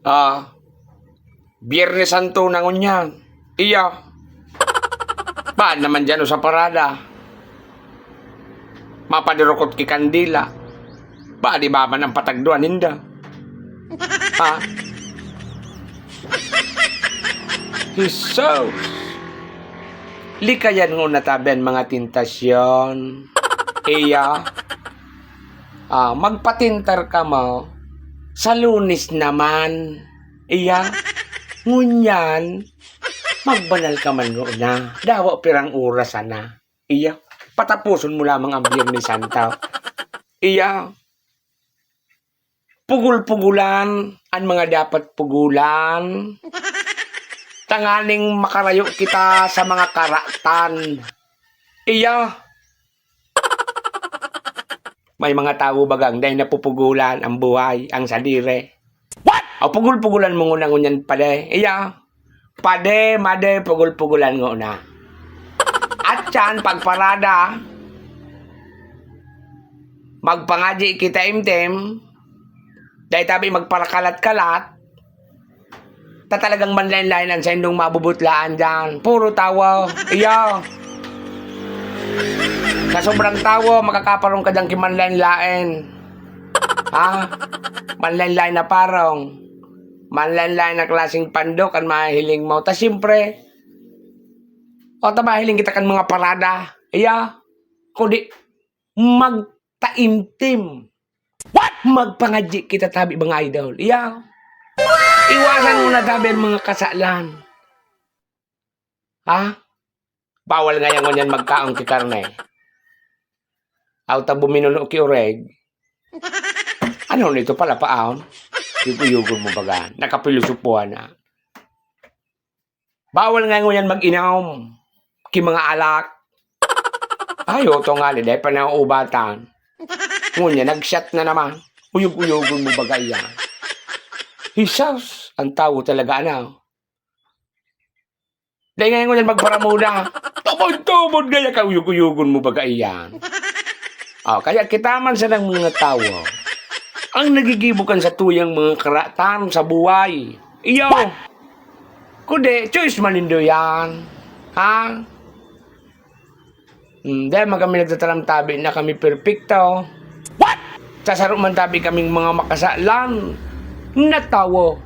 Ah, Biyernes Santo na ngunyan. Iya. Ba naman dyan o sa parada? Mapadirokot ki kandila. Ba di ba man ang patagduan hinda? Ha? Jesus. Likayan ngo nataben mga tintasyon. Iya. Magpatintar ka mo. Sa Lunes naman. Iya. Ngunyan. Magbanal ka man ngo na. Dawa pirang oras na. Iya. Patapuson mo lamang ang Biyernes Santo. Iya. Pugul-pugulan ang mga dapat pugulan. Tanganing makarayo kita sa mga karatan. Iya. May mga tao bagang dahil napupugulan ang buhay, ang sadire. What? O pugul-pugulan mo ngunang ngunyan pade. Iya. Pade, made, pugul-pugulan nguna. At yan, pagparada, magpangaji kita imtem, dahil tabi magparakalat-kalat, talagang manlain-lain ang sa indong mabubutlaan dyan. Puro tawa. Iya. Sa sobrang tawa, makakaparong ka dyan kimanlain-lain. Ha? Manlain-lain na parong. Manlain-lain na klaseng pandok ang mahiling mo. Ta siyempre, mahiling kita kan mga parada. Iya. Kundi, magtaimtim. What? Magpangadji kita tabi mga idol. Iya. Iwasan mo na tabi mga kasalan. Ha? Bawal nga yung ngunyan magkaong ki karne. Auta buminuno ki ureg. Ano nito pala paon? Yugo-yugo mo baga. Nakapilusupuan na. Bawal nga ngunyan mag-inom. Ki mga alak. Ayo to nga liday pa na ubatan. Ngunyan nag-shot na naman. Uyog-uyugon mo baga iyan. Jesus, ang tao talaga ano. Dahil ngayon ko yan magparamuna. Tumod-tumod gaya ka, uyug-uyugon mo baga iyan. Kaya kita man sa ng mga tao. Ang nagigibukan sa tuyang mga karatan sa buhay. Iyo. Kundi, choice manindo yan. Ha? Dahil kami nagtatalam-tabi na kami perfecto. What? Sasaro man tabi kaming mga makasalan. Natawo.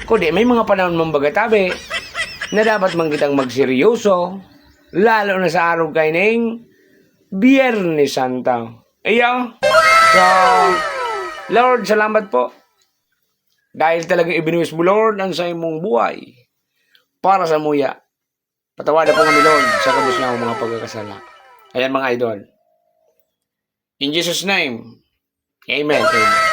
Kundi may mga panahon mong bagatabi na dapat man kitang magseryoso, lalo na sa araw kayo ng Biyernes Santo. Iyo. So, Lord, salamat po. Dahil talagang ibinuwis mo, Lord, ang sa imong buhay para sa muya. Patawadan po kami, Lord, sa kabus niya mga pagkakasala. Ayan mga idol. In Jesus' name, Amen. Amen.